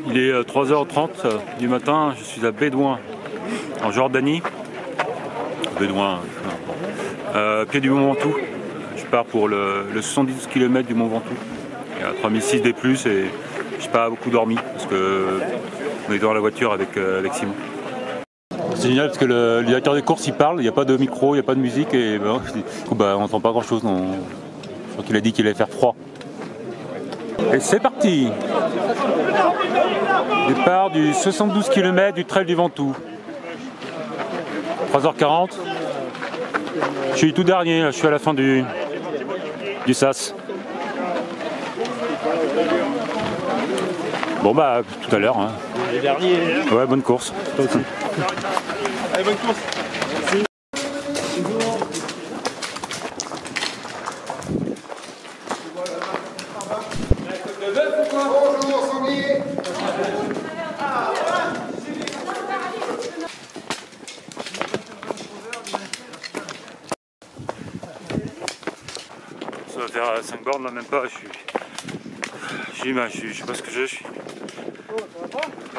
Il est 3h30 du matin, je suis à Bédouin, en Jordanie. Bédouin, pied du Mont Ventoux. Je pars pour le 70 km du Mont Ventoux. Il y a 3006 des plus et je n'ai pas beaucoup dormi parce que on est dans la voiture avec Simon. C'est génial parce que le directeur des courses il parle, il n'y a pas de micro, il n'y a pas de musique et ben, du coup, on n'entend pas grand chose. Je crois qu'il a dit qu'il allait faire froid. Et c'est parti! Départ du 72 km du trail du Ventoux. 3h40. Je suis tout dernier, là, je suis à la fin du sas. Bon bah tout à l'heure. Hein. Les derniers. Ouais, bonne course. Toi aussi. Allez, bonne course. Ça va faire 5 bornes là, même pas. Je sais pas ce que j'ai.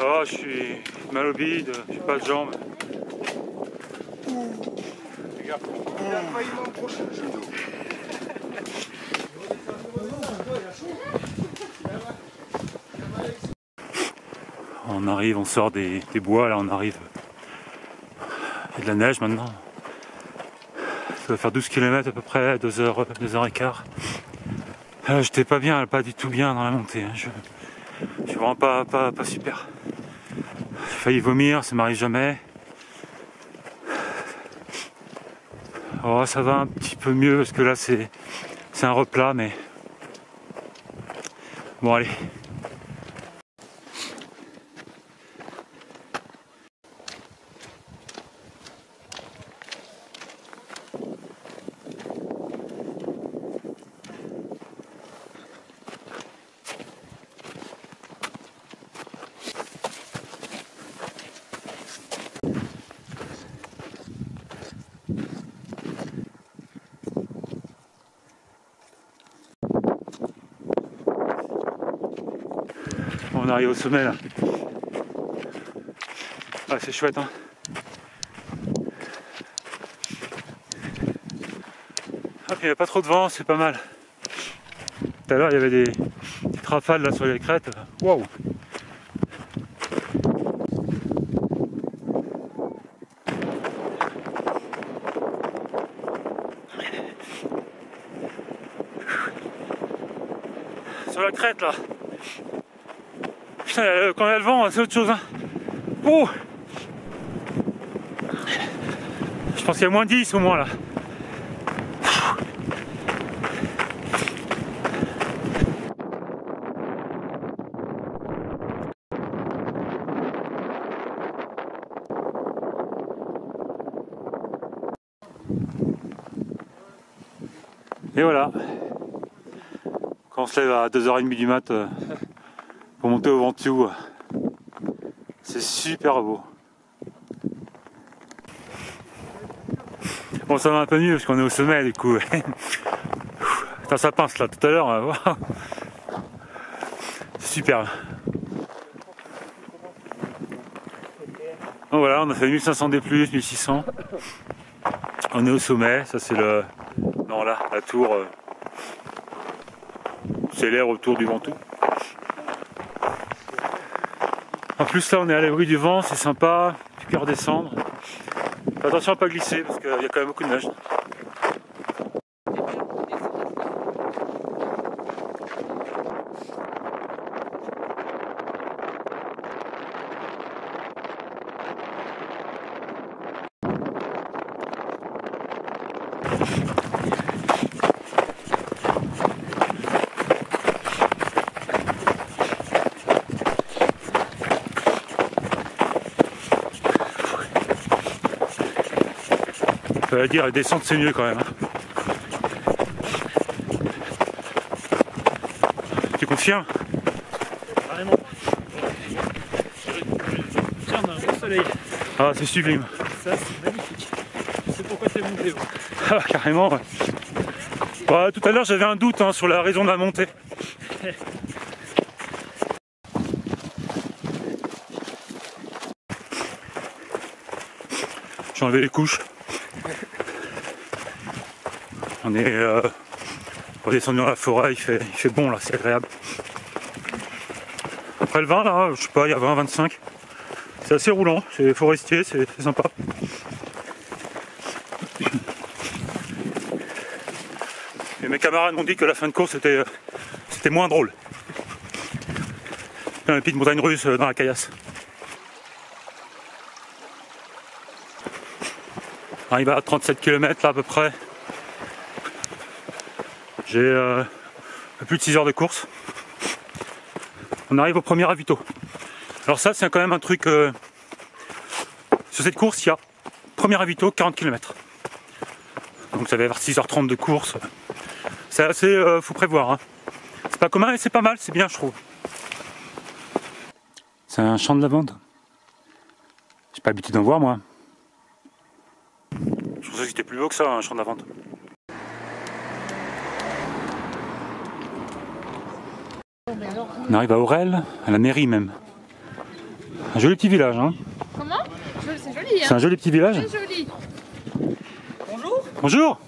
Oh, je suis mal au bide, j'ai pas de jambes. On arrive, on sort des bois, là on arrive. Il y a de la neige maintenant. Ça va faire 12 km à peu près, 2h15. J'étais pas bien, pas du tout bien dans la montée. Hein. Je suis vraiment pas super. J'ai failli vomir, ça m'arrive jamais. Oh, ça va un petit peu mieux parce que là c'est un replat, mais bon allez. On arrive au sommet là. Ah, c'est chouette hein. Ah, puis il n'y a pas trop de vent, c'est pas mal. Tout à l'heure il y avait des petites rafales là sur les crêtes. Waouh! Sur la crête là. Putain, quand il y a le vent, c'est autre chose. Hein. Oh, je pense qu'il y a moins 10 au moins là. Et voilà. Quand on se lève à 2h30 du mat pour monter au Ventoux, c'est super beau. Bon, ça va un peu mieux parce qu'on est au sommet du coup. Putain, ça pince là tout à l'heure. C'est super. Donc voilà, on a fait 1500 D+, 1600. On est au sommet, ça c'est le... Non là, la tour... C'est l'air autour du Ventoux. En plus là on est à l'abri du vent, c'est sympa, tu peux redescendre. Attention à pas glisser parce qu'il y a quand même beaucoup de neige. Ça veut dire descendre c'est mieux quand même. Tu confirmes? Carrément. Tiens, on a un beau soleil. Ah, c'est sublime. Ça, c'est magnifique. Je sais pourquoi t'es monté. Ah, carrément. Ouais. Ouais, tout à l'heure j'avais un doute hein, sur la raison de la montée. J'ai enlevé les couches. On est redescendu dans la forêt, il fait bon là, c'est agréable. Après le vin là, je sais pas, il y a 20-25. C'est assez roulant, c'est forestier, c'est sympa. Et mes camarades m'ont dit que la fin de course c'était moins drôle. Un pied de montagne russe dans la caillasse. On arrive à 37 km là à peu près. J'ai plus de 6 heures de course. On arrive au premier ravito. Alors ça c'est quand même un truc... sur cette course il y a premier ravito 40 km. Donc ça va y avoir 6h30 de course. C'est assez... faut prévoir. Hein. C'est pas commun et c'est pas mal, c'est bien je trouve. C'est un champ de lavande. J'ai pas l'habitude d'en voir moi. Je pensais que c'était plus beau que ça, un champ de lavande. On arrive à Aurel, à la mairie même. Un joli petit village, hein. Comment? C'est joli, hein. C'est un joli petit village. C'est joli. Bonjour. Bonjour.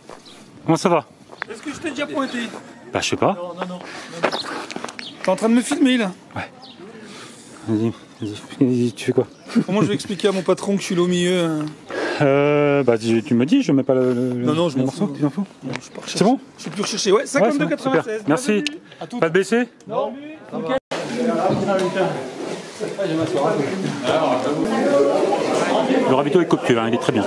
Comment ça va? Est-ce que je t'ai déjà pointé? Bah je sais pas. Non. T'es en train de me filmer là? Ouais. Vas-y, tu fais quoi? Comment je vais expliquer à mon patron que je suis là au milieu hein? Bah tu me dis, je mets pas le Non, je m'en morceau, fous. tu t'en fous? Non, je suis pas recherché. C'est bon? Je suis plus recherché, ouais, 52,96. Merci. Pas de baisser? Non. Le ravito est copieux, hein, il est très bien.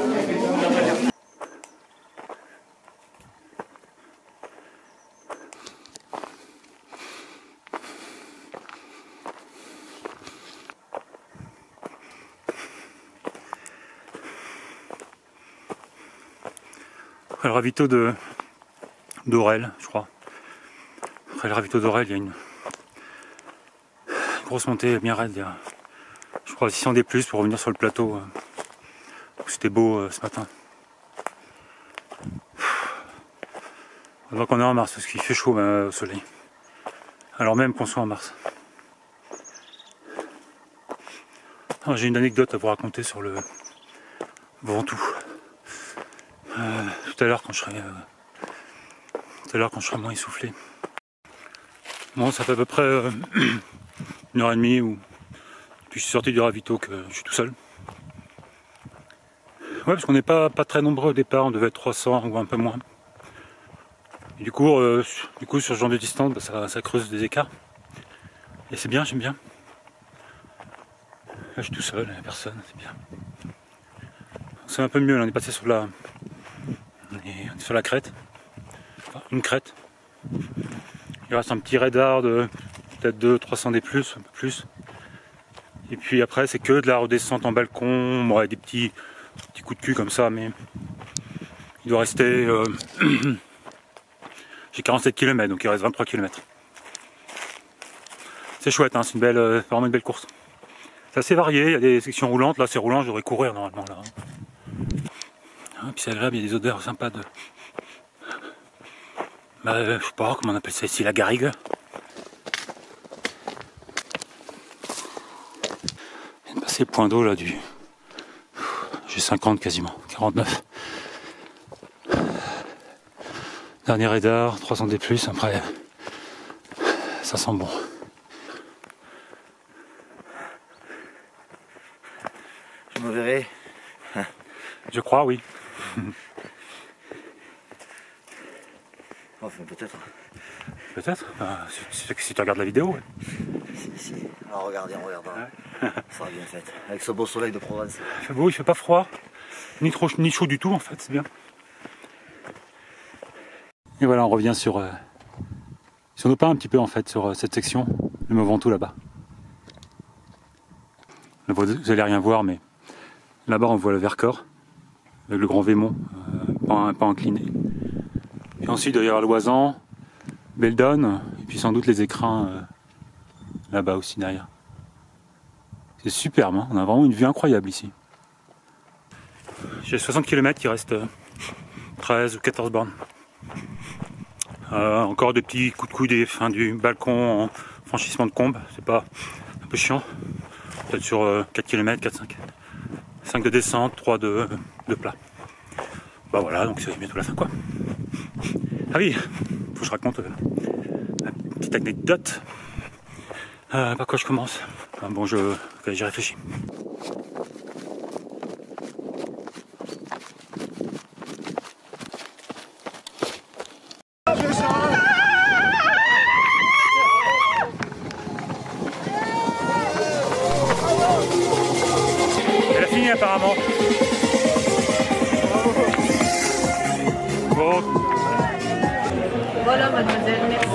Après le ravito d'Aurel, je crois. Après le ravito d'Aurel, il y a une grosse montée bien raide. Il y a, je crois, 600 des plus pour revenir sur le plateau. C'était beau ce matin. On voit qu'on est en mars parce qu'il fait chaud au soleil. Alors même qu'on soit en mars. J'ai une anecdote à vous raconter sur le Ventoux. Tout à l'heure quand je serai moins essoufflé. Bon, ça fait à peu près 1h30 ou puis je suis sorti du ravito que je suis tout seul. Ouais, parce qu'on n'est pas très nombreux au départ, on devait être 300 ou un peu moins. Et du coup sur ce genre de distance, bah, ça creuse des écarts. Et c'est bien, j'aime bien. Là je suis tout seul, il n'y a personne, c'est bien. C'est un peu mieux, là, on est passé sur la crête. Enfin, une crête. Il reste un petit radar de peut-être 200-300 des plus, un peu plus. Et puis après c'est que de la redescente en balcon, ouais, des petits coups de cul comme ça, mais il doit rester... J'ai 47 km, donc il reste 23 km. C'est chouette, hein, c'est vraiment une belle course. C'est assez varié, il y a des sections roulantes, là c'est roulant, je devrais courir normalement là. Hein, puis c'est agréable, il y a des odeurs sympas de... je sais pas comment on appelle ça ici, la garrigue. Je viens de passer le point d'eau là du... J'ai 50 quasiment, 49. Dernier radar, 300 des plus, après ça sent bon. Je me verrai. Je crois, oui. Enfin, peut-être. Peut-être, si tu regardes la vidéo. Ouais. Si. Alors regardez, on regardera. Ouais. Ça sera bien fait. Avec ce beau soleil de Provence. Il fait beau, il fait pas froid. Ni chaud du tout en fait, c'est bien. Et voilà, on revient sur nos pas un petit peu en fait, sur cette section, le Mont Ventoux là-bas. Là, vous allez rien voir, mais là-bas on voit le Vercors, avec le grand Vémont, pas incliné. Et ensuite derrière l'Oisan, Beldon, et puis sans doute les écrins là-bas aussi derrière. C'est superbe, hein, on a vraiment une vue incroyable ici. J'ai 60 km, il reste 13 ou 14 bornes. Encore des petits coups de coude fin du balcon en franchissement de combe, c'est pas un peu chiant. Peut-être sur 4 km, 4-5. 5 de descente, 3 de plat. Bah voilà, donc c'est bientôt la fin quoi. Ah oui, faut que je raconte une petite anecdote. Par quoi je commence? Bon, j'y réfléchis. Elle a fini apparemment. Bon. Voilà, mademoiselle, merci.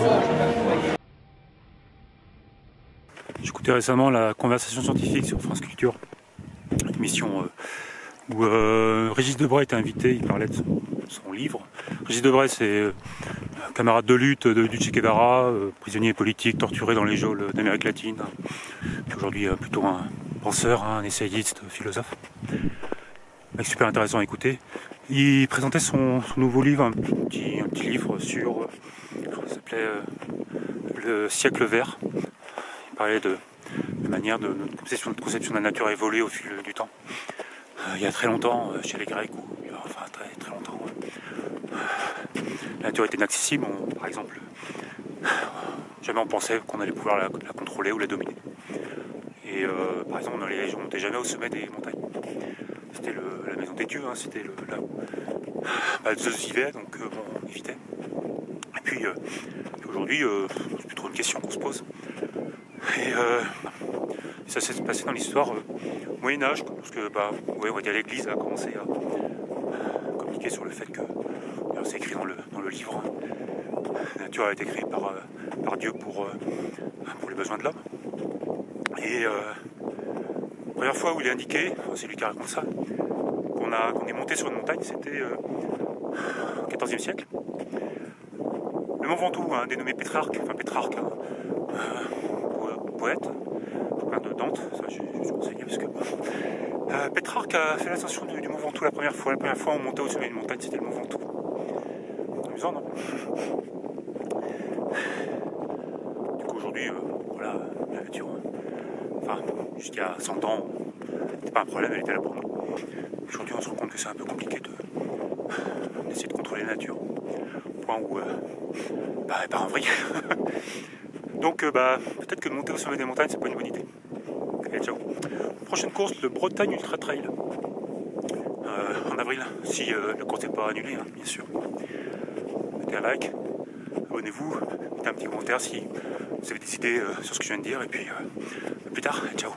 J'écoutais récemment la conversation scientifique sur France Culture, une émission où Régis Debray était invité, il parlait de son livre. Régis Debray, c'est un camarade de lutte du Che Guevara, prisonnier politique, torturé dans les geôles d'Amérique latine, puis aujourd'hui plutôt un penseur, un essayiste, philosophe. Mec super intéressant à écouter. Il présentait son nouveau livre, un petit livre sur, ça s'appelait Le siècle vert. Il parlait de manière de notre conception de la nature a évolué au fil du temps. Il y a très longtemps, chez les Grecs, enfin très longtemps, la nature était inaccessible. Par exemple, jamais on pensait qu'on allait pouvoir la contrôler ou la dominer. Et par exemple, on montait jamais au sommet des montagnes. C'était la maison des dieux, hein, c'était là où Zeus vivait, donc on évitait. Et puis aujourd'hui, c'est plus trop une question qu'on se pose. Et ça s'est passé dans l'histoire au Moyen-Âge, parce que on va dire l'église a commencé à communiquer sur le fait que, c'est écrit dans le livre, la nature a été créée par Dieu pour les besoins de l'homme. Et la première fois où il est indiqué, c'est lui qui raconte ça, qu'on est monté sur une montagne, c'était au XIVe siècle. Le Mont Ventoux, dénommé Pétrarque, poète, plein de Dante, ça j'ai enseigné parce que Pétrarque a fait l'ascension du Mont Ventoux la première fois. La première fois on montait au sommet d'une montagne, c'était le Mont Ventoux. Amusant, non? Du coup aujourd'hui, voilà, la nature, jusqu'à 100 ans, c'était pas un problème, elle était là pour nous. Aujourd'hui on se rend compte que c'est un peu compliqué d'essayer de contrôler la nature. Au point où elle part en vrille. Donc peut-être que de monter au sommet des montagnes, c'est pas une bonne idée. Allez, ciao. Prochaine course, le Bretagne Ultra Trail. En avril, si le course n'est pas annulé, hein, bien sûr. Mettez un like, abonnez-vous, mettez un petit commentaire si vous avez des idées sur ce que je viens de dire, et puis à plus tard, ciao.